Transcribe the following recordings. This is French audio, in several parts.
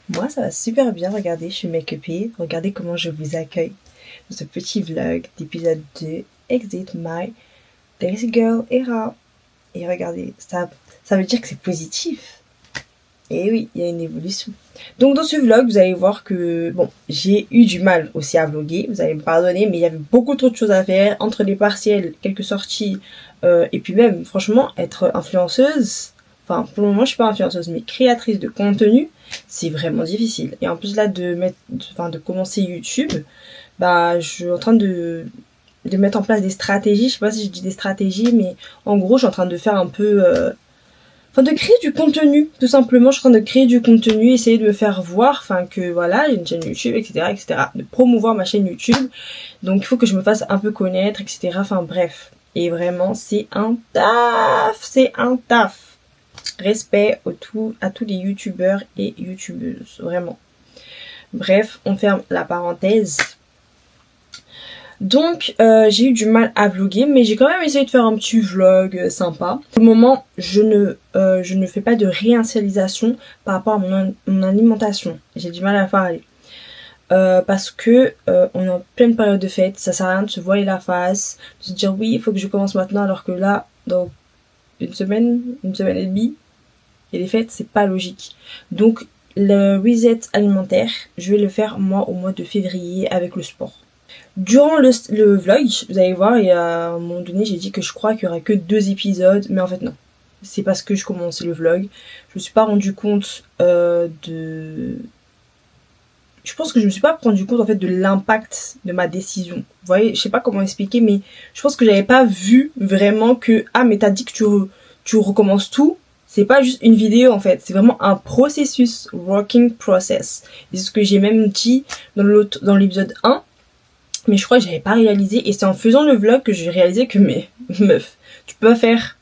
Moi, ça va super bien. Regardez, je suis make-upée. Regardez comment je vous accueille dans ce petit vlog d'épisode 2, Exit My Lazy Girl Era. Et regardez, ça veut dire que c'est positif. Et oui, il y a une évolution. Donc dans ce vlog, vous allez voir que, bon, j'ai eu du mal aussi à vlogger, vous allez me pardonner, mais il y avait beaucoup trop de choses à faire, entre les partiels, quelques sorties, et puis même, franchement, être influenceuse, enfin, pour le moment, je suis pas influenceuse, mais créatrice de contenu, c'est vraiment difficile. Et en plus là, de commencer YouTube, bah, je suis en train de mettre en place des stratégies, je sais pas si je dis des stratégies, mais en gros, je suis en train de faire un peu... Enfin, de créer du contenu, tout simplement. Je suis en train de créer du contenu, essayer de me faire voir, enfin que voilà, j'ai une chaîne YouTube, etc., etc. De promouvoir ma chaîne YouTube. Donc il faut que je me fasse un peu connaître, etc. Enfin bref. Et vraiment, c'est un taf, c'est un taf. Respect à tous les youtubeurs et youtubeuses, vraiment. Bref, on ferme la parenthèse. Donc j'ai eu du mal à vlogger, mais j'ai quand même essayé de faire un petit vlog sympa. Pour le moment, je ne fais pas de réinitialisation par rapport à mon alimentation. J'ai du mal à parler. Parce que on est en pleine période de fête, ça sert à rien de se voiler la face, de se dire oui, il faut que je commence maintenant, alors que là, dans une semaine et demie, et les fêtes, c'est pas logique. Donc le reset alimentaire, je vais le faire moi au mois de février avec le sport. Durant le vlog, vous allez voir, il y a un moment donné, j'ai dit que je crois qu'il y aurait que 2 épisodes, mais en fait non. C'est parce que je commençais le vlog. Je me suis pas rendu compte je pense que je me suis pas rendu compte en fait de l'impact de ma décision. Vous voyez, je sais pas comment expliquer, mais je pense que j'avais pas vu vraiment que mais t'as dit que tu recommences tout. C'est pas juste une vidéo en fait, c'est vraiment un processus, working process. Et c'est ce que j'ai même dit dans l'épisode 1. Mais je crois que j'avais pas réalisé, et c'est en faisant le vlog que j'ai réalisé que, mais meuf, tu peux faire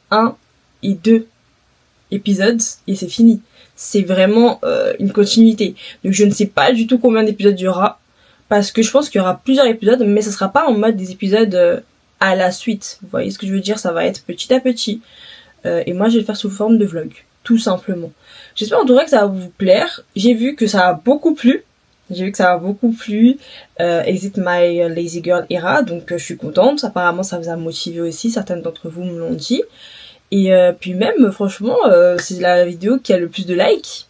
1 et 2 épisodes et c'est fini. C'est vraiment une continuité. Donc je ne sais pas du tout combien d'épisodes il y aura, parce que je pense qu'il y aura plusieurs épisodes, mais ça sera pas en mode des épisodes à la suite. Vous voyez ce que je veux dire? Ça va être petit à petit. Et moi je vais le faire sous forme de vlog, tout simplement. J'espère en tout cas que ça va vous plaire. J'ai vu que ça a beaucoup plu. Exit My Lazy Girl Era, donc je suis contente. Apparemment ça vous a motivé aussi, certaines d'entre vous me l'ont dit. Et puis même, franchement, c'est la vidéo qui a le plus de likes.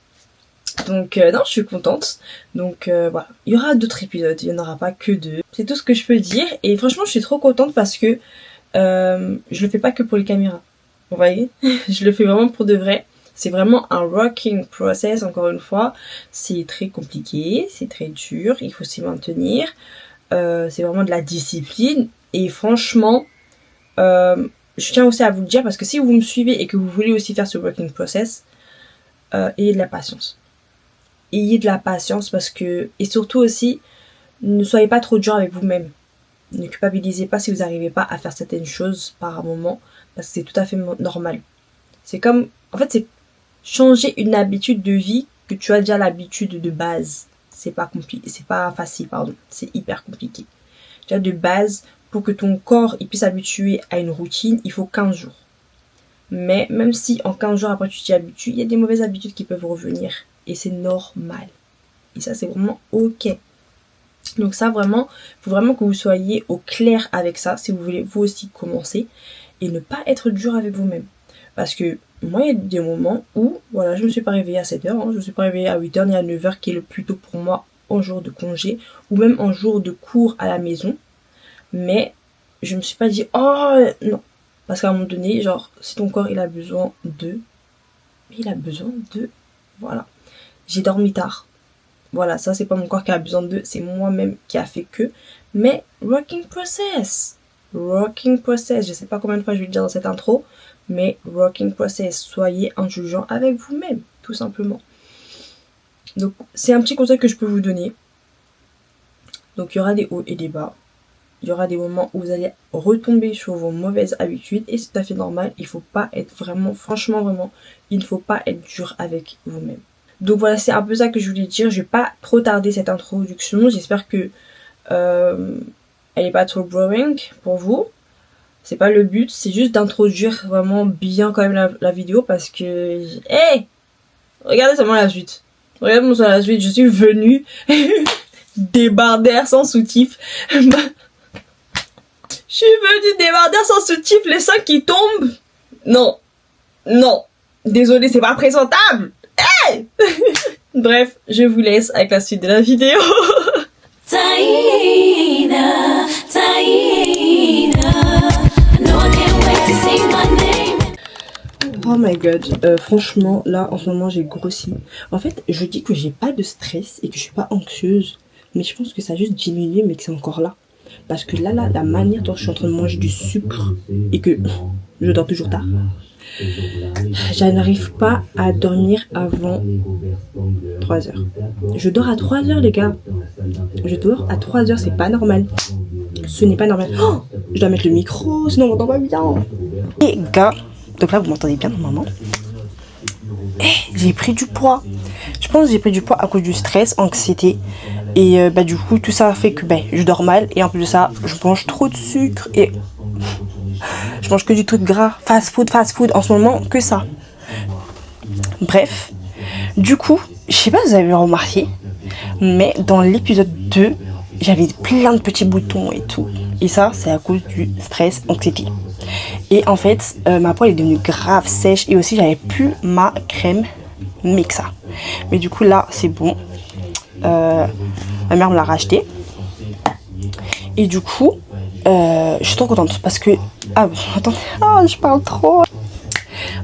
Donc non, je suis contente. Donc voilà, il y aura d'autres épisodes, il n'y en aura pas que 2. C'est tout ce que je peux dire. Et franchement, je suis trop contente parce que je le fais pas que pour les caméras. Vous voyez? Je le fais vraiment pour de vrai. C'est vraiment un working process, encore une fois. C'est très compliqué, c'est très dur, il faut s'y maintenir. C'est vraiment de la discipline. Et franchement, je tiens aussi à vous le dire, parce que si vous me suivez et que vous voulez aussi faire ce working process, ayez de la patience. Ayez de la patience parce que... Et surtout aussi, ne soyez pas trop dur avec vous-même. Ne culpabilisez pas si vous n'arrivez pas à faire certaines choses par un moment, parce que c'est tout à fait normal. C'est comme... En fait, c'est changer une habitude de vie que tu as déjà l'habitude de base. C'est pas compliqué, c'est pas facile, pardon. C'est hyper compliqué. Déjà de base, pour que ton corps il puisse s'habituer à une routine, il faut 15 jours. Mais même si en 15 jours après tu t'y habitues, il y a des mauvaises habitudes qui peuvent revenir. Et c'est normal. Et ça, c'est vraiment ok. Donc ça, vraiment, il faut vraiment que vous soyez au clair avec ça si vous voulez vous aussi commencer. Et ne pas être dur avec vous-même. Parce que moi, il y a des moments où, voilà, je ne me suis pas réveillée à 7h, je ne me suis pas réveillée à 8h ni à 9h, qui est le plus tôt pour moi en jour de congé, ou même en jour de cours à la maison. Mais je me suis pas dit, oh non. Parce qu'à un moment donné, genre, si ton corps il a besoin de, il a besoin de, voilà. J'ai dormi tard. Voilà, ça c'est pas mon corps qui a besoin de, c'est moi-même qui a fait que. Mais working process. Working process. Je sais pas combien de fois je vais le dire dans cette intro, mais working process. Soyez indulgent avec vous-même, tout simplement. Donc c'est un petit conseil que je peux vous donner. Donc il y aura des hauts et des bas. Il y aura des moments où vous allez retomber sur vos mauvaises habitudes et c'est tout à fait normal. Il faut pas être vraiment, franchement vraiment, il ne faut pas être dur avec vous-même. Donc voilà, c'est un peu ça que je voulais dire. Je vais pas trop tarder cette introduction. J'espère que elle est pas trop boring pour vous. C'est pas le but, c'est juste d'introduire vraiment bien quand même la vidéo parce que... Hey, regardez seulement la suite. Regarde-moi sur la suite, je suis venue débardeur sans soutif. Je suis venue débardeur sans soutif, les seins qui tombent. Non, non, désolé, c'est pas présentable. Hey. Bref, je vous laisse avec la suite de la vidéo. Taina, Taina, no, I can't wait to say my name. Oh my god, franchement là en ce moment j'ai grossi. En fait je dis que j'ai pas de stress et que je suis pas anxieuse, mais je pense que ça a juste diminué mais que c'est encore là. Parce que là la manière dont je suis en train de manger du sucre et que je dors toujours tard, je n'arrive pas à dormir avant 3 heures. Je dors à 3 heures les gars. Je dors à 3 heures, c'est pas normal. Ce n'est pas normal. Oh, je dois mettre le micro sinon on m'entend pas bien. Les gars, donc là vous m'entendez bien normalement. J'ai pris du poids. Je pense que j'ai pris du poids à cause du stress, anxiété. Et du coup tout ça fait que je dors mal. Et en plus de ça je mange trop de sucre. Et je mange que du truc gras. Fast food en ce moment, que ça. Bref. Du coup, je sais pas si vous avez remarqué, mais dans l'épisode 2 j'avais plein de petits boutons et tout. Et ça c'est à cause du stress, anxiété. Et en fait ma peau est devenue grave sèche. Et aussi j'avais plus ma crème Mixa. Mais du coup là c'est bon. Ma mère me l'a racheté. Et du coup je suis trop contente parce que attendez, je parle trop.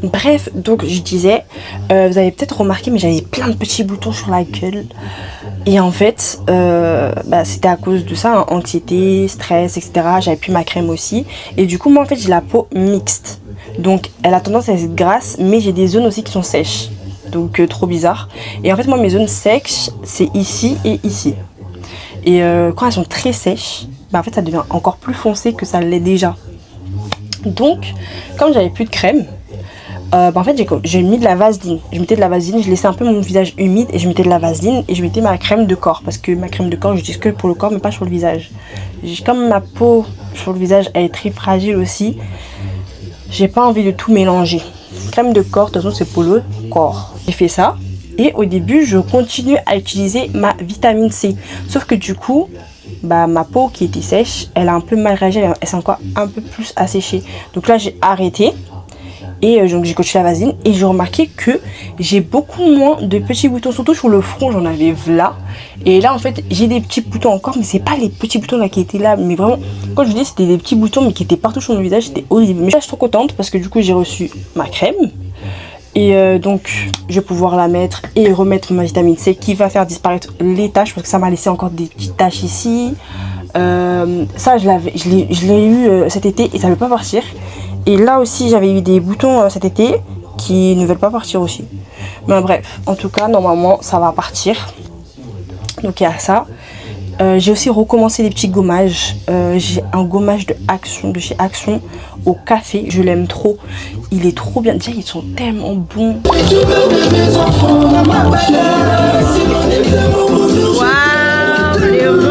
Bref, donc je disais, vous avez peut-être remarqué, mais j'avais plein de petits boutons sur la gueule. Et en fait, c'était à cause de ça, hein, anxiété, stress, etc. J'avais plus ma crème aussi. Et du coup, moi en fait, j'ai la peau mixte. Donc, elle a tendance à être grasse, mais j'ai des zones aussi qui sont sèches. Donc, trop bizarre. Et en fait, moi, mes zones sèches, c'est ici et ici. Et quand elles sont très sèches, en fait, ça devient encore plus foncé que ça l'est déjà. Donc, comme j'avais plus de crème, en fait j'ai mis de la vaseline. Je mettais de la vaseline, je laissais un peu mon visage humide et je mettais de la vaseline et je mettais ma crème de corps. Parce que ma crème de corps, j'utilise que pour le corps mais pas sur le visage. Comme ma peau sur le visage elle est très fragile aussi, j'ai pas envie de tout mélanger. Crème de corps, de toute façon c'est pour le corps. J'ai fait ça et au début je continue à utiliser ma vitamine C. Sauf que du coup, ma peau qui était sèche, elle a un peu mal réagi, elle s'est encore un peu plus asséchée. Donc là j'ai arrêté. Et donc j'ai coaché la vaseline et j'ai remarqué que j'ai beaucoup moins de petits boutons, surtout sur le front, j'en avais là. Et là en fait j'ai des petits boutons encore, mais c'est pas les petits boutons là qui étaient là, mais vraiment quand je vous dis c'était des petits boutons mais qui étaient partout sur mon visage, c'était horrible. Mais je suis trop contente parce que du coup j'ai reçu ma crème et donc je vais pouvoir la mettre et remettre ma vitamine C qui va faire disparaître les taches parce que ça m'a laissé encore des petites taches ici. Ça je l'ai eu cet été et ça ne veut pas partir. Et là aussi j'avais eu des boutons cet été qui ne veulent pas partir aussi. Mais bref, en tout cas normalement ça va partir. Donc il y a ça. J'ai aussi recommencé les petits gommages. J'ai un gommage de chez Action au café. Je l'aime trop. Il est trop bien. Déjà ils sont tellement bons. Waouh, les robes.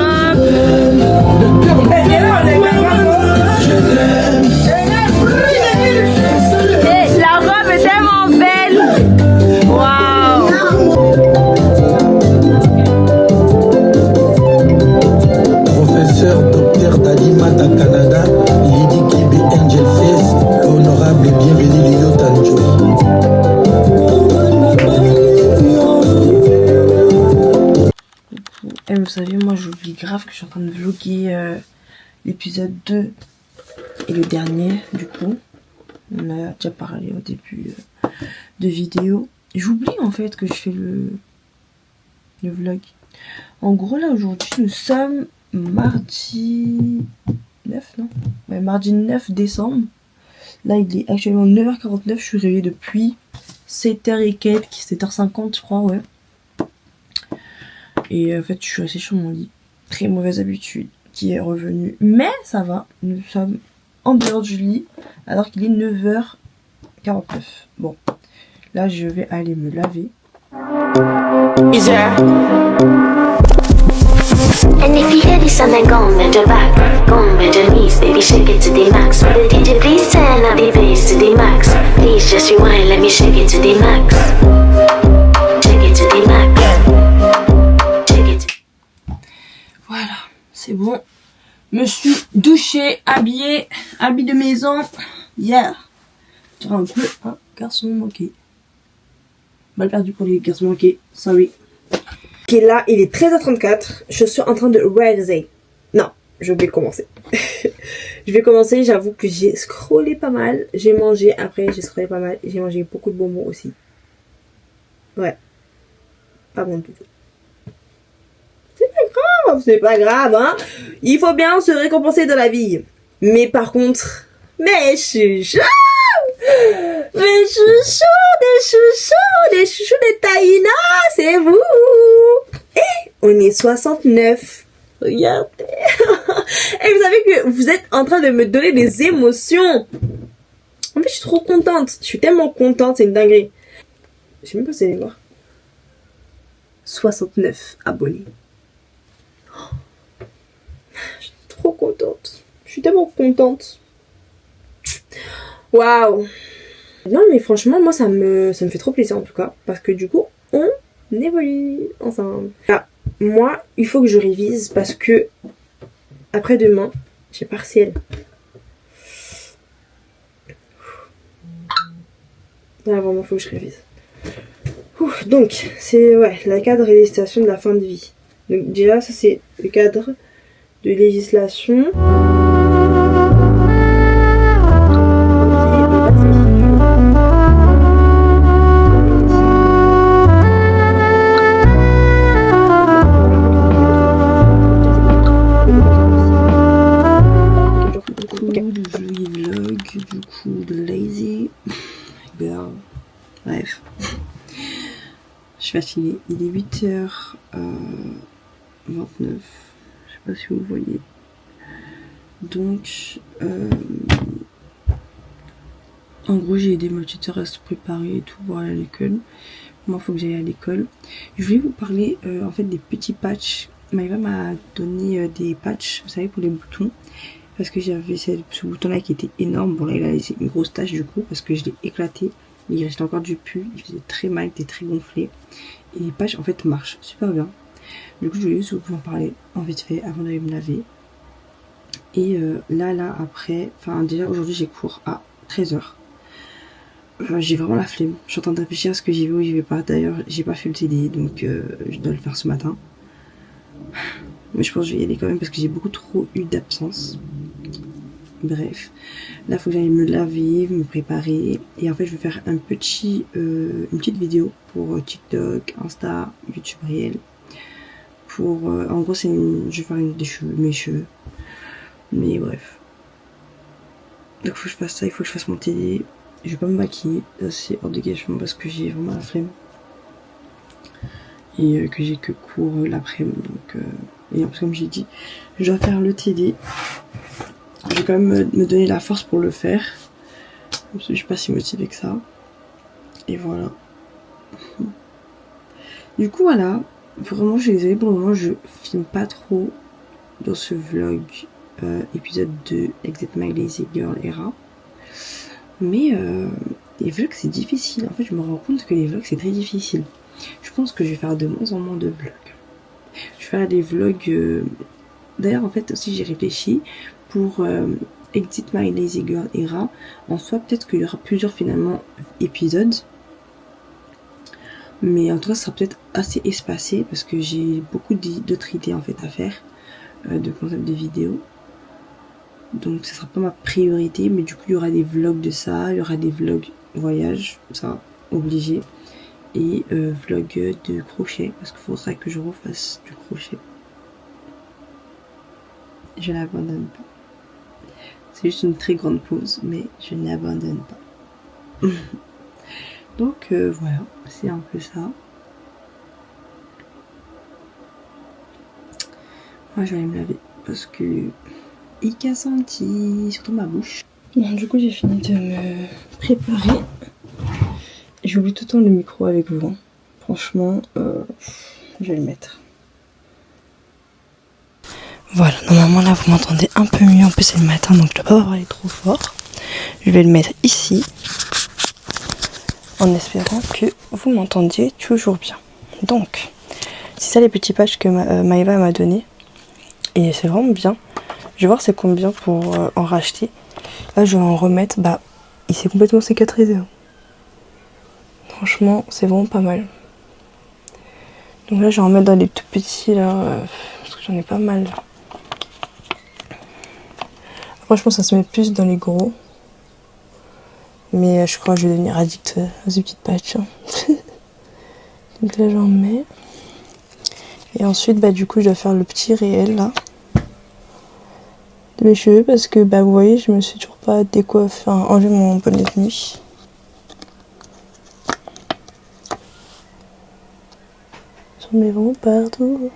La robe est tellement belle. Waouh. Professeur Dr Dadimata Canada, Lady Kibi Angel Face, honorable et bienvenue Lilo Tanjo. Vous savez, moi j'oublie grave que je suis en train de vlogger l'épisode 2 et le dernier du coup. On a déjà parlé au début de vidéo. J'oublie en fait que je fais le vlog. En gros là aujourd'hui nous sommes mardi 9 non ouais, mardi 9 décembre. Là il est actuellement 9h49, je suis réveillée depuis 7h et quelques, 7h50 je crois, ouais. Et en fait je suis restée sur mon lit. Très mauvaise habitude qui est revenue. Mais ça va, nous sommes en dehors du lit alors qu'il est 9h49. Bon, là je vais aller me laver. And if you hear this, then go and bend your back, go and bend your knees, baby, shake it to the max. Will the DJ please turn up the bass to the max? Please just rewind, let me shake it to the max. Shake it to the max. me suis douchée, habillée, habit de maison. Hier. Tu un peu un garçon manqué. Mal perdu pour les garçons manqués. Sorry. Ok, là, il est 13h34. Je suis en train de réaliser. Non, je vais commencer. Je vais commencer, j'avoue que j'ai scrollé pas mal. J'ai mangé, après j'ai scrollé pas mal. J'ai mangé beaucoup de bonbons aussi. Ouais. Pas bon du tout. C'est pas grave, hein. Il faut bien se récompenser de la vie. Mais par contre, mes chouchous, des chouchous de Taïna, c'est vous. Et on est 69. Regardez. Et vous savez que vous êtes en train de me donner des émotions. En fait, je suis trop contente. Je suis tellement contente, c'est une dinguerie. Je sais même pas si vous allez voir. 69 abonnés. Je suis trop contente. Je suis tellement contente. Waouh. Non mais franchement, moi ça me fait trop plaisir en tout cas. Parce que du coup, on évolue ensemble. Ah, moi, il faut que je révise parce que après-demain, j'ai partiel. Là, vraiment, il faut que je révise. Donc, c'est la cadre et législation de la fin de vie. Donc déjà, ça c'est le cadre de législation. Du coup, de lazy girl. Bref. Je suis fatiguée. Il est 8h29. Je sais pas si vous voyez. Donc, en gros, j'ai aidé ma petite sœur à se préparer et tout pour aller à l'école. Moi, il faut que j'aille à l'école. Je voulais vous parler en fait des petits patchs. Maïva m'a donné des patchs, vous savez, pour les boutons. Parce que j'avais ce bouton-là qui était énorme. Bon, là, il a laissé une grosse tache du coup, parce que je l'ai éclaté. Il restait encore du pus. Il faisait très mal, il était très gonflé. Et les patchs, en fait, marchent super bien. Du coup, je voulais juste vous en parler en vite fait avant d'aller me laver. Et là, après, enfin, déjà, aujourd'hui, j'ai cours à 13h. J'ai vraiment la flemme. Je suis en train de réfléchir à ce que j'y vais ou j'y vais pas. D'ailleurs, j'ai pas fait le TD, donc je dois le faire ce matin. Mais je pense que je vais y aller quand même parce que j'ai beaucoup trop eu d'absence. Bref, là il faut que j'aille me laver, me préparer. Et en fait je vais faire une petite vidéo pour TikTok, Insta, YouTube réel. Pour, en gros je vais faire mes cheveux. Mais bref. Donc il faut que je fasse ça, il faut que je fasse mon TD. Je vais pas me maquiller, là c'est hors de question parce que j'ai vraiment la flemme. Et que j'ai que cours l'après-midi. Donc, et en plus comme j'ai dit, je dois faire le TD. Je vais quand même me donner la force pour le faire. Parce que je suis pas si motivée que ça. Et voilà. Du coup voilà. Vraiment je suis désolée pour le moment je filme pas trop dans ce vlog épisode 2 Exit My Lazy Girl Era. Mais les vlogs c'est difficile. En fait je me rends compte que les vlogs c'est très difficile. Je pense que je vais faire de moins en moins de vlogs. Je vais faire des vlogs. D'ailleurs en fait aussi j'ai réfléchi pour Exit My Lazy Girl Era. En soi peut-être qu'il y aura plusieurs finalement épisodes. Mais en tout cas ça sera peut-être assez espacé parce que j'ai beaucoup d'autres idées en fait à faire de concepts de vidéos. Donc ça sera pas ma priorité, mais du coup il y aura des vlogs de ça, il y aura des vlogs voyage, ça obligé. Et vlog de crochet parce qu'il faudra que je refasse du crochet. Je n'abandonne pas. C'est juste une très grande pause, mais je n'abandonne pas. Donc voilà, c'est un peu ça. Moi je vais aller me laver parce que il a senti surtout ma bouche. Bon, du coup j'ai fini de me préparer. J'oublie tout le temps le micro avec vous. Franchement, je vais le mettre. Voilà, normalement là vous m'entendez un peu mieux. En plus c'est le matin donc je ne dois pas parler trop fort. Je vais le mettre ici. En espérant que vous m'entendiez toujours bien. Donc, c'est ça les petits patchs que Maïva m'a donné. Et c'est vraiment bien. Je vais voir c'est combien pour en racheter. Là je vais en remettre, bah il s'est complètement cicatrisé. Hein. Franchement c'est vraiment pas mal. Donc là je vais en mettre dans les tout petits là, parce que j'en ai pas mal. Franchement ça se met plus dans les gros. Mais je crois que je vais devenir addict à ces petites patchs. Hein. Donc là j'en mets. Et ensuite bah du coup je dois faire le petit réel là. De mes cheveux parce que bah vous voyez je me suis toujours pas décoiffé, enfin enlevé mon bonnet de nuit. J'en mets vraiment partout.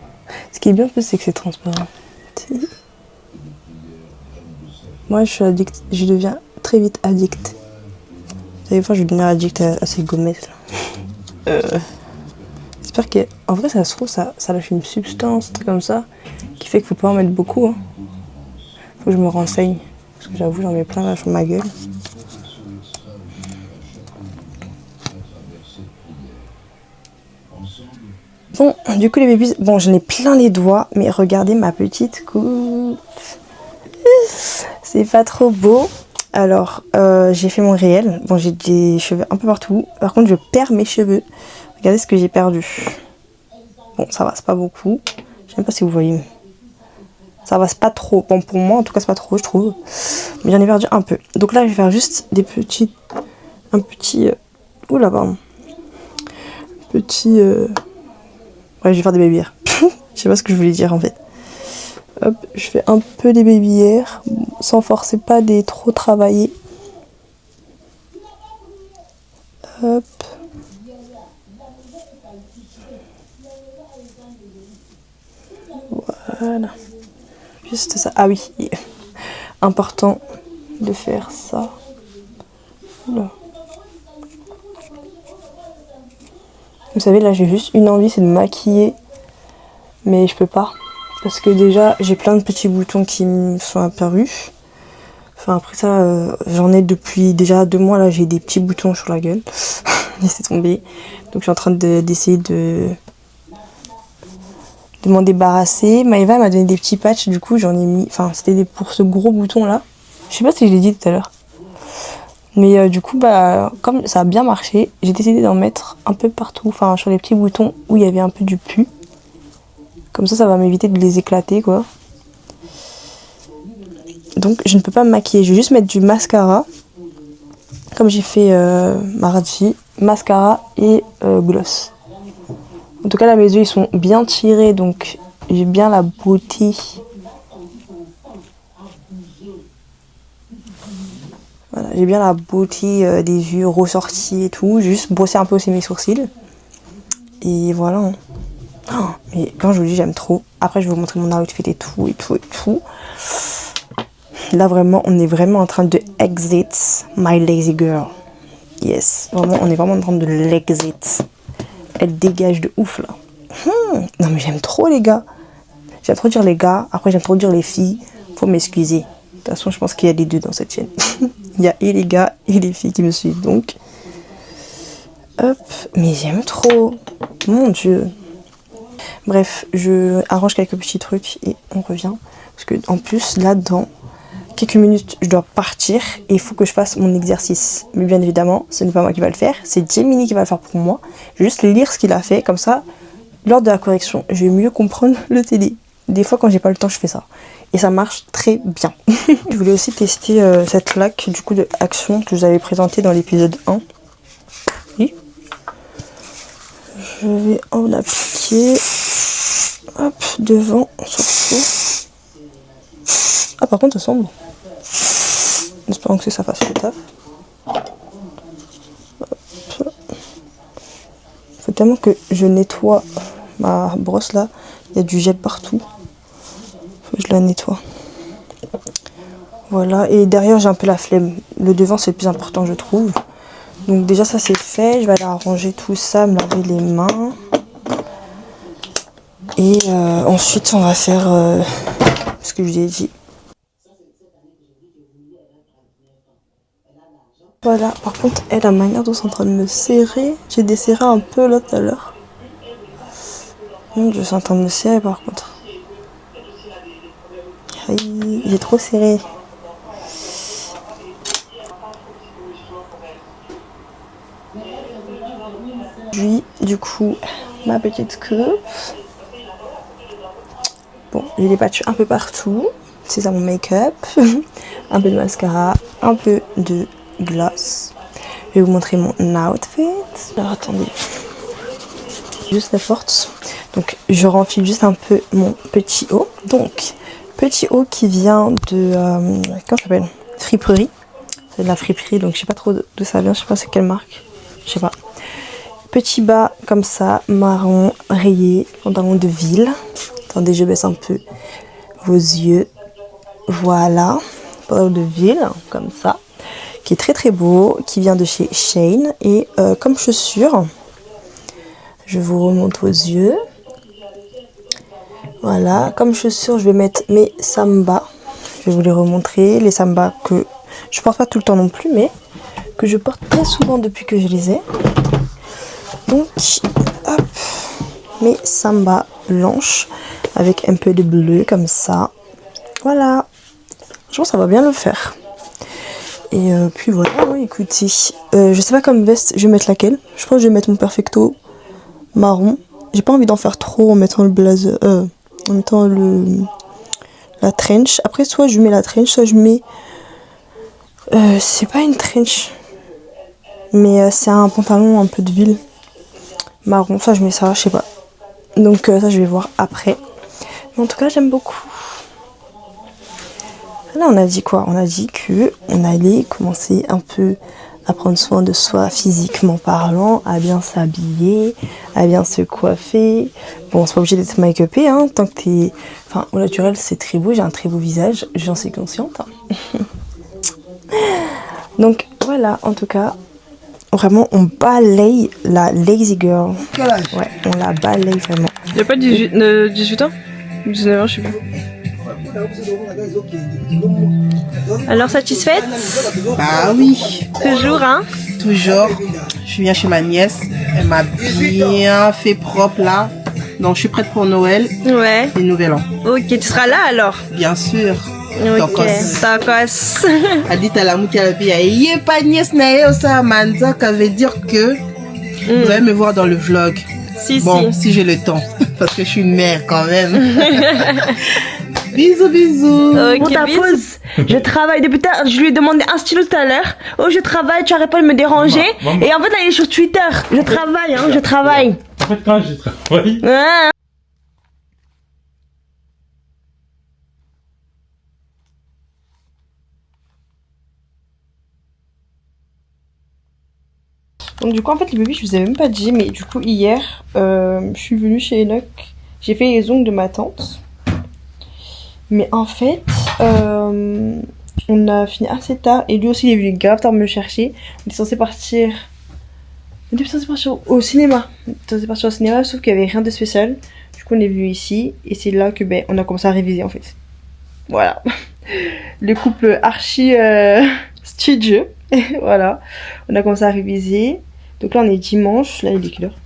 Ce qui est bien en plus c'est que c'est transparent. Moi je suis addict, je deviens très vite addict. Des fois je vais devenir addict à ces gommettes là. J'espère qu'en vrai ça se trouve ça lâche une substance, un truc comme ça, qui fait qu'il faut pas en mettre beaucoup. Hein. Faut que je me renseigne. Parce que j'avoue, j'en mets plein là sur ma gueule. Bon, du coup les bébés, bon j'en ai plein les doigts, mais regardez ma petite coupe. C'est pas trop beau. Alors, j'ai fait mon réel. Bon, j'ai des cheveux un peu partout. Par contre, je perds mes cheveux. Regardez ce que j'ai perdu. Bon, ça va, c'est pas beaucoup. Je sais même pas si vous voyez. Ça va, c'est pas trop. Bon, pour moi, en tout cas, c'est pas trop, je trouve. Mais j'en ai perdu un peu. Donc là, je vais faire juste des petits... Un petit... Oula, pardon. Petit... Ouais, je vais faire des babyères. Je sais pas ce que je voulais dire, en fait. Hop, je fais un peu des babyères. Sans forcer pas des trop travailler. Hop. Voilà. Juste ça. Ah oui, important de faire ça. Là. Vous savez, là j'ai juste une envie, c'est de maquiller. Mais je peux pas. Parce que déjà, j'ai plein de petits boutons qui me sont apparus. Enfin, après ça, j'en ai depuis déjà 2 mois. Là, j'ai des petits boutons sur la gueule. Laissez tomber. Donc, je suis en train d'essayer de m'en débarrasser. Maëva m'a donné des petits patchs. Du coup, j'en ai mis... Enfin, c'était pour ce gros bouton-là. Je sais pas si je l'ai dit tout à l'heure. Mais du coup, bah, comme ça a bien marché, j'ai décidé d'en mettre un peu partout. Enfin, sur les petits boutons où il y avait un peu du pu. Comme ça va m'éviter de les éclater, quoi. Donc, je ne peux pas me maquiller. Je vais juste mettre du mascara. Comme j'ai fait mardi. Mascara et gloss. En tout cas, là, mes yeux, ils sont bien tirés. Donc, j'ai bien la beauté. Voilà, j'ai bien la beauté des yeux ressortis et tout. J'ai juste brossé un peu aussi mes sourcils. Et voilà. Hein. Oh, mais quand je vous dis j'aime trop. Après je vais vous montrer mon outfit et tout et tout et tout. Là vraiment on est vraiment en train de exit my lazy girl. Yes, vraiment on est vraiment en train de l'exit. Elle dégage de ouf là. Non mais j'aime trop les gars. J'aime trop dire les gars. Après j'aime trop dire les filles. Faut m'excuser. De toute façon je pense qu'il y a les deux dans cette chaîne. Il y a et les gars et les filles qui me suivent donc. Hop, mais j'aime trop. Mon dieu. Bref, je arrange quelques petits trucs et on revient. Parce que en plus, là, dans quelques minutes, je dois partir et il faut que je fasse mon exercice. Mais bien évidemment, ce n'est pas moi qui va le faire, c'est Gemini qui va le faire pour moi. Je vais juste lire ce qu'il a fait, comme ça, lors de la correction, je vais mieux comprendre le TD. Des fois, quand j'ai pas le temps, je fais ça. Et ça marche très bien. Je voulais aussi tester cette laque du coup de Action que je vous avais présentée dans l'épisode 1. Oui. Je vais en appliquer. Hop, devant, surtout. Ah, par contre, ça sent bon. En espérant que ça fasse le taf. Hop. Faut tellement que je nettoie ma brosse là. Il y a du gel partout. Faut que je la nettoie. Voilà, et derrière j'ai un peu la flemme. Le devant c'est le plus important je trouve. Donc déjà ça c'est fait. Je vais aller arranger tout ça, me laver les mains. Et ensuite on va faire ce que je vous ai dit. Voilà, par contre elle, la manière dont c'est en train de me serrer, j'ai desserré un peu là tout à l'heure. Je suis en train de me serrer par contre. Aïe. j'ai trop serré. Du coup, ma petite coupe. Bon, j'ai les patchs un peu partout. C'est ça mon make-up. Un peu de mascara, un peu de gloss. Je vais vous montrer mon outfit. Alors attendez. Juste la porte. Donc je renfile juste un peu mon petit haut. Donc, petit haut qui vient de... comment ça s'appelle? Friperie. C'est de la friperie, donc je sais pas trop d'où ça vient. Je sais pas c'est quelle marque. Je sais pas. Petit bas comme ça, marron, rayé, pantalon de ville. Attendez, je baisse un peu vos yeux. Voilà, pantalon de ville, comme ça. Qui est très très beau, qui vient de chez Shein. Et comme chaussures, je vous remonte vos yeux. Voilà, comme chaussures, je vais mettre mes Samba. Je vais vous les remontrer. Les Samba que je porte pas tout le temps non plus, mais que je porte très souvent depuis que je les ai. Donc, hop, mes Samba blanches avec un peu de bleu comme ça. Voilà, je pense que ça va bien le faire. Et puis voilà, écoutez, je sais pas comme veste, je vais mettre laquelle. Je pense que je vais mettre mon perfecto marron. J'ai pas envie d'en faire trop en mettant le blazer, en mettant la trench. Après, soit je mets la trench, soit je mets... c'est pas une trench, mais c'est un pantalon un peu de ville. Marron, ça je mets ça, je sais pas. Donc ça je vais voir après. Mais en tout cas j'aime beaucoup. Là on a dit quoi? On a dit que on allait commencer un peu à prendre soin de soi physiquement parlant, à bien s'habiller, à bien se coiffer. Bon c'est pas obligé d'être make-upé hein, tant que t'es... Enfin au naturel c'est très beau, j'ai un très beau visage, j'en suis consciente. Donc voilà en tout cas. Vraiment, on balaye la lazy girl. Ouais, on la balaye vraiment. Il n'y a pas 18 ans 19 ans, je sais plus. Alors, satisfaite? Ah oui, Toujours, hein? toujours. Je viens chez ma nièce. Elle m'a bien fait propre là. Donc, je suis prête pour Noël Ouais. et Nouvel An. Ok, tu seras là alors? Bien sûr. Ok, tacos. Elle dit à la mouka la fille, yé pas nièce nae ça manza, ça veut dire que vous allez me voir dans le vlog. Bon, si j'ai le temps, parce que je suis une mère quand même. Bisous, bisous. Ok, pour ta pause, je travaille depuis tard. Je lui ai demandé un stylo tout à l'heure. Oh, je travaille, tu arrêtes pas de me déranger. Et en fait, là, il est sur Twitter. Je travaille, hein, je travaille. En fait, quand je travaille. Ah. Donc du coup en fait les bébés je vous ai même pas dit, mais du coup hier je suis venue chez Enoch, j'ai fait les ongles de ma tante. Mais en fait on a fini assez tard et lui aussi il est venu grave tard me chercher. On était censé partir au cinéma. On était censé partir au cinéma sauf qu'il y avait rien de spécial. Du coup on est venu ici et c'est là que on a commencé à réviser en fait. Voilà. Le couple archi studieux. Voilà. On a commencé à réviser. Donc là on est dimanche. Là il est quelle heure?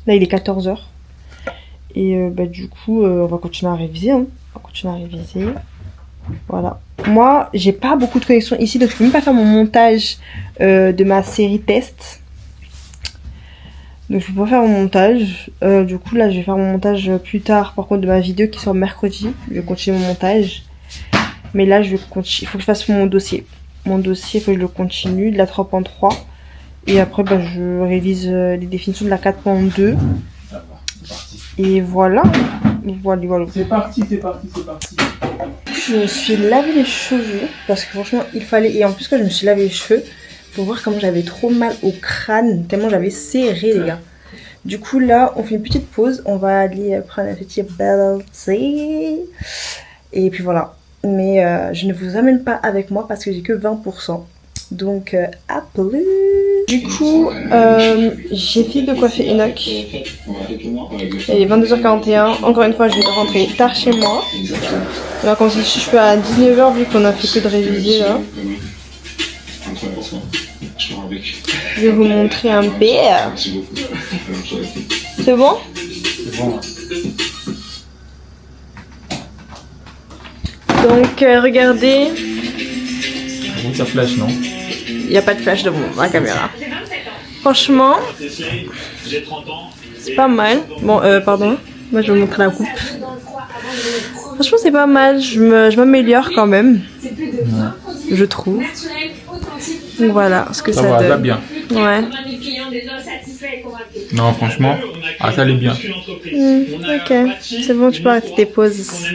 Là il est 14h. Et du coup on va continuer à réviser. Hein. On va continuer à réviser. Voilà. Moi j'ai pas beaucoup de connexion ici. Donc je peux même pas faire mon montage de ma série test. Donc je peux pas faire mon montage. Du coup là je vais faire mon montage plus tard. Par contre de ma vidéo qui sort mercredi. Je vais continuer mon montage. Mais là je vais continuer. Il faut que je fasse mon dossier. Mon dossier, il faut que je le continue. De la 3.3. Et après je révise les définitions de la 4.2. Et voilà. Voilà. C'est parti, c'est parti, c'est parti. Je me suis lavé les cheveux. Parce que franchement il fallait. Et en plus quand je me suis lavé les cheveux, faut voir comment j'avais trop mal au crâne. Tellement j'avais serré les gars. Du coup là on fait une petite pause. On va aller prendre un petit bubble tea. Et puis voilà. Mais je ne vous amène pas avec moi parce que j'ai que 20%. Donc à plus. Du coup j'ai fini de coiffer Enoch. Il est 22h41. Encore une fois je vais rentrer tard chez moi. On va commencer je suis à 19h vu qu'on a fait que de réviser là. Je vais vous montrer un peu. C'est bon? C'est bon. Donc regardez, Bon, ça flash, non? il n'y a pas de flash de ma caméra. Franchement, c'est pas mal. Bon, pardon, moi je vais vous montrer la coupe. Franchement, c'est pas mal, je m'améliore quand même, je trouve. Donc voilà ce que ça va, donne. ça va bien. Ouais. Non, franchement, ça allait bien. Ok, c'est bon, tu peux arrêter tes pauses.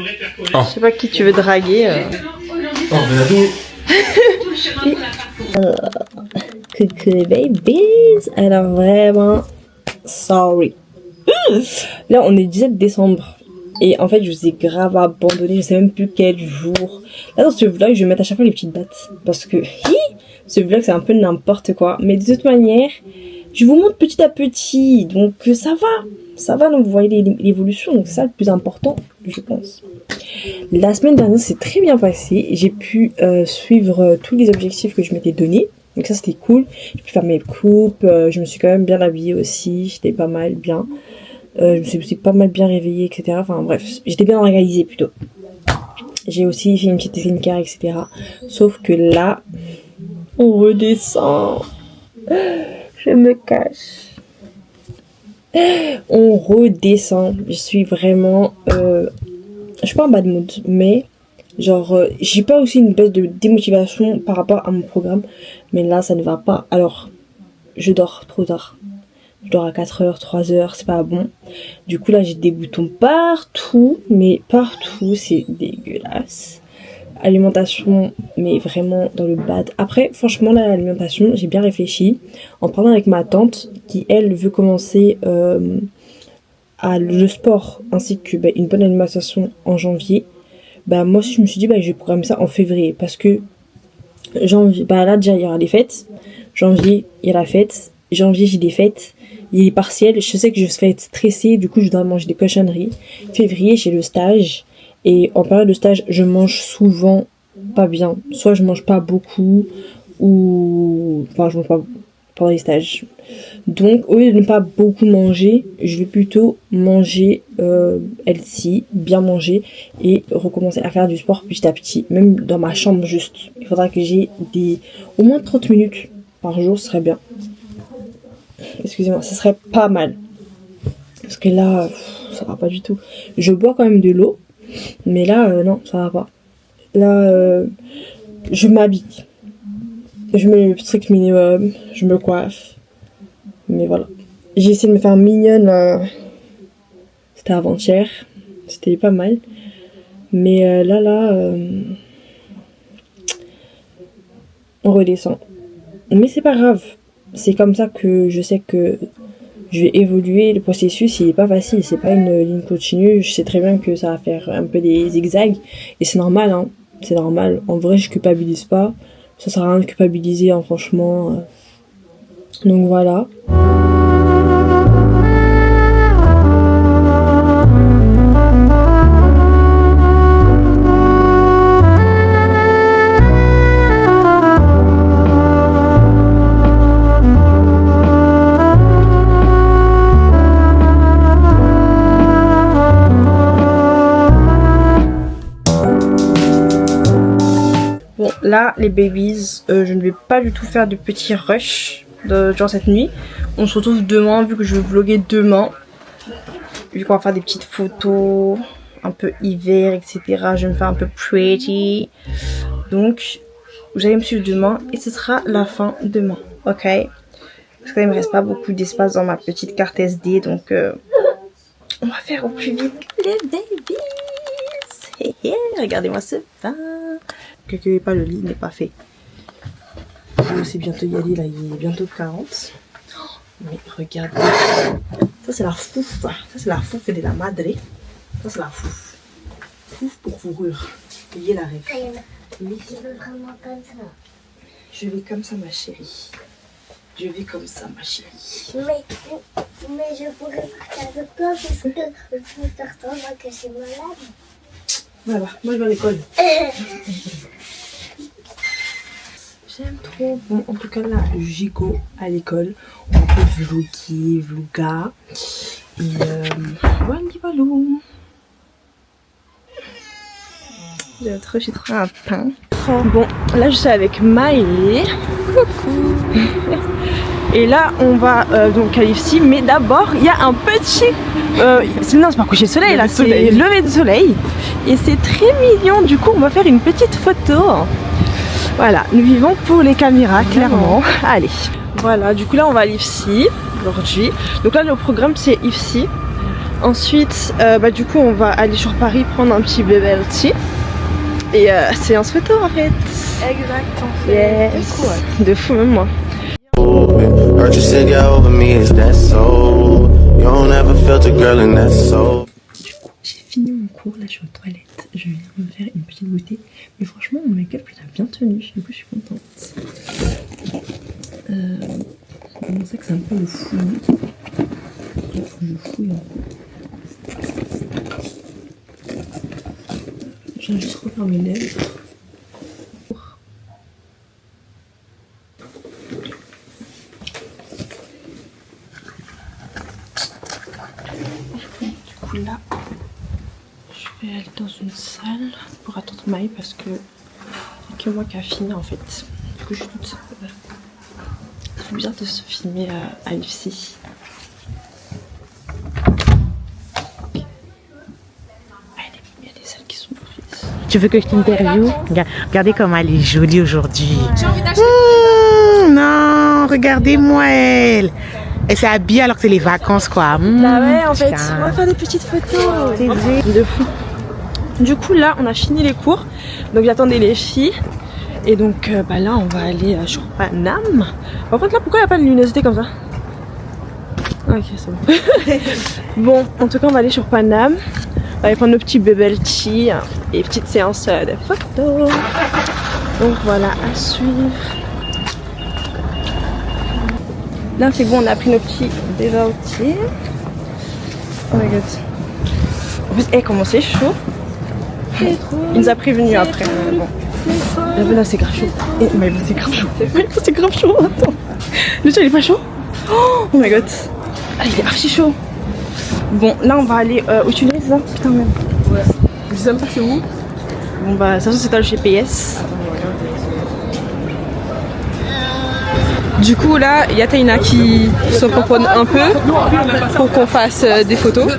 Oh. Je sais pas qui tu veux draguer. Oh, Benado. Coucou babies. Alors vraiment, sorry. Là, on est 17 décembre. Et en fait, je vous ai grave abandonné. Je sais même plus quel jour. Là, dans ce vlog, je vais mettre à chaque fois les petites dates. Parce que ce vlog, c'est un peu n'importe quoi. Mais de toute manière, je vous montre petit à petit. Donc, ça va. Ça va, donc vous voyez l'évolution. Donc, c'est ça le plus important, je pense. La semaine dernière, c'est très bien passé. J'ai pu suivre tous les objectifs que je m'étais donnés. Donc ça, c'était cool. J'ai pu faire mes coupes. Je me suis quand même bien habillée aussi. J'étais pas mal bien. Je me suis aussi pas mal bien réveillée, etc. Enfin bref, j'étais bien organisée plutôt. J'ai aussi fait une petite skincare, etc. Sauf que là, on redescend. Je me cache. On redescend. Je suis vraiment... je suis pas en bad mood, mais... Genre, j'ai pas aussi une baisse de démotivation par rapport à mon programme. Mais là, ça ne va pas. Alors, je dors trop tard. Je dors à 4h, 3h, c'est pas bon. Du coup, là, j'ai des boutons partout. Mais partout, c'est dégueulasse. Alimentation, mais vraiment dans le bad. Après, franchement, là, l'alimentation, j'ai bien réfléchi. En parlant avec ma tante, qui, elle, veut commencer le sport, ainsi que une bonne alimentation en janvier. Bah moi je me suis dit je vais programmer ça en février parce que janvier, là déjà il y aura les fêtes, janvier il y a la fête, janvier j'ai des fêtes, il y a les partiels, je sais que je vais être stressée, du coup je dois manger des cochonneries. Février j'ai le stage et en période de stage je mange souvent pas bien, soit je mange pas beaucoup ou je mange pas pendant les stages. Donc au lieu de ne pas beaucoup manger, je vais plutôt manger healthy, bien manger et recommencer à faire du sport petit à petit, même dans ma chambre juste. Il faudra que j'ai au moins 30 minutes par jour, ce serait bien. Excusez-moi, ce serait pas mal. Parce que là, ça va pas du tout. Je bois quand même de l'eau, mais là, non, ça va pas. Là, je m'habille. Je mets le strict minimum, je me coiffe. Mais voilà. J'ai essayé de me faire mignonne. C'était avant-hier. C'était pas mal. Mais là, on redescend. Mais c'est pas grave. C'est comme ça que je sais que je vais évoluer. Le processus, il est pas facile. C'est pas une ligne continue. Je sais très bien que ça va faire un peu des zigzags. Et c'est normal, hein. C'est normal. En vrai, je culpabilise pas. Ça sert à rien de culpabiliser, hein, franchement. Donc voilà. Bon, là, les babies, je ne vais pas du tout faire de petits rushs durant cette nuit. On se retrouve demain, vu que je vais vlogger demain. Vu qu'on va faire des petites photos, un peu hiver, etc. Je vais me faire un peu pretty. Donc, vous allez me suivre demain et ce sera la fin demain, ok? Parce qu'il ne me reste pas beaucoup d'espace dans ma petite carte SD, donc on va faire au plus vite les babies. Regardez-moi ce pain. Que pas le lit n'est pas fait. Je vais aussi bientôt y aller, là il est bientôt 40. Mais regardez. Ça c'est la fouf. Ça c'est la fouf de la madre. Ça c'est la fouf. Fouf pour fourrure. Ayez la rêve. Oui. Je veux vraiment comme ça. Je vais comme ça ma chérie. Je vais comme ça ma chérie. Mais je pourrais partir avec toi parce que je peux faire semblant que je suis malade. Voilà, moi je vais à l'école. J'aime trop. Bon, en tout cas là, gigot à l'école. On peut vlogger, vloga. Et voilà, balou. Je suis trop un pain. Bon, là je suis avec Maëlé. Coucou. Et là on va donc à l'IFSI, mais d'abord il y a un petit... non, c'est pas coucher de soleil là, c'est lever de soleil. Et c'est très mignon, du coup on va faire une petite photo. Voilà, nous vivons pour les caméras, clairement. Allez, voilà, du coup là on va à l'IFSI aujourd'hui. Donc là le programme c'est IFSI. Ensuite, du coup on va aller sur Paris prendre un petit bubble tea. Et séance photo en fait. Exact, en fait. Yes. De fou même moi. Heard you say get over me, is that so? You don't ever felt a girl in that soul. Du coup, j'ai fini mon cours, là je suis aux toilettes. Je viens me faire une petite beauté. Mais franchement, mon make-up il a bien tenu. Du coup, je suis contente. On sait que c'est un peu le fouillis. Il faut que je fouille un peu. Je viens juste refaire mes lèvres. Là, je vais aller dans une salle pour attendre Maï parce que c'est que moi qui a fini en fait. Du coup, je suis toute seule. C'est bizarre de se filmer à l'IFSI. Il y a des salles qui sont prises. Tu veux que je t'interviewe? Regardez comme elle est jolie aujourd'hui. J'ai envie d'acheter. Non, regardez-moi elle. Elle s'est habillée alors que c'est les vacances quoi. Bah ouais en fait, on va faire des petites photos. De fou. Du coup là on a fini les cours. Donc j'attendais les filles. Et donc là on va aller sur Paname. Par contre là pourquoi il n'y a pas de luminosité comme ça? Ok c'est bon. Bon en tout cas on va aller sur Paname. On va aller prendre nos petits bubble tea et petite séance de photos. Donc voilà à suivre. Là c'est bon, on a pris nos petits dévertis. Oh my god. En fait, comment c'est chaud. Il nous a prévenu après. Bon. Là c'est grave chaud. Mais c'est grave chaud. C'est grave chaud. Attends. Le chat il est pas chaud. Oh my god. Ah, il est archi chaud. Bon, là on va aller au tunnel, c'est ça? Putain même. Ouais. Je sais même pas c'est où. Bon bah, de toute façon c'est dans le GPS. Du coup là, il y a Taina qui se propose un peu pour qu'on fasse des photos.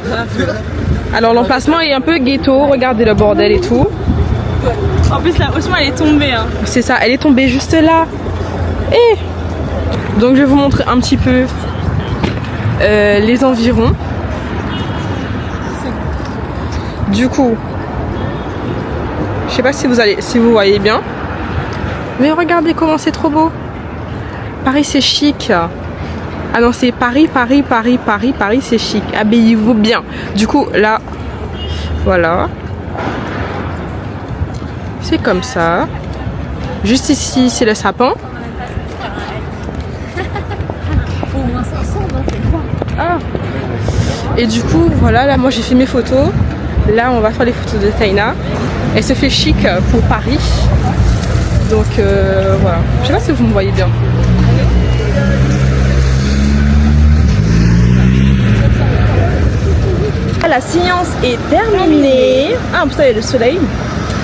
Alors l'emplacement est un peu ghetto, regardez le bordel et tout. En plus la haussement elle est tombée. Hein. C'est ça, elle est tombée juste là. Et donc je vais vous montrer un petit peu les environs. Du coup, je sais pas si vous voyez bien. Mais regardez comment c'est trop beau. Paris c'est chic. Ah non c'est Paris c'est chic. Habillez-vous bien. Du coup là, voilà. C'est comme ça. Juste ici c'est le sapin. Ah. Et du coup voilà, là moi j'ai fait mes photos. Là on va faire les photos de Taina. Elle se fait chic pour Paris. Donc voilà. Je sais pas si vous me voyez bien. La séance est terminée. Ah, putain, il y a le soleil.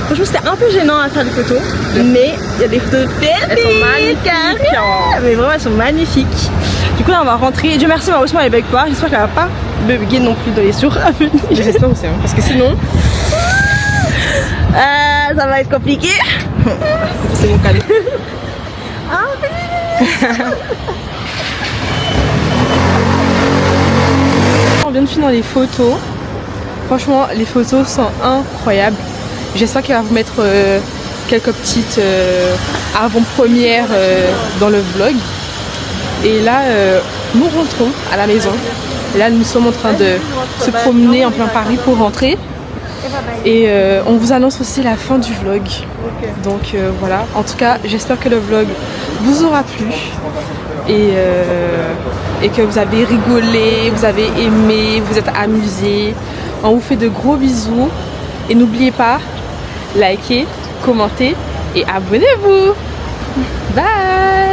Franchement, c'était un peu gênant à faire des photos. Mais il y a des photos tellement magnifiques. Mais vraiment, elles sont magnifiques. Du coup, là, on va rentrer. Dieu merci, ma haussement, elle bug pas. J'espère qu'elle va pas bugger non plus dans les jours à venir. J'espère aussi, hein, parce que sinon. Ça va être compliqué. C'est mon cadeau. On vient de finir les photos. Franchement, les photos sont incroyables. J'espère qu'elle va vous mettre quelques petites avant-premières dans le vlog. Et là, nous rentrons à la maison. Et là, nous sommes en train de se promener en plein Paris pour rentrer. Et on vous annonce aussi la fin du vlog. Donc voilà. En tout cas, j'espère que le vlog vous aura plu. Et que vous avez rigolé, vous avez aimé, vous êtes amusés. On vous fait de gros bisous. Et n'oubliez pas, likez, commentez et abonnez-vous. Bye!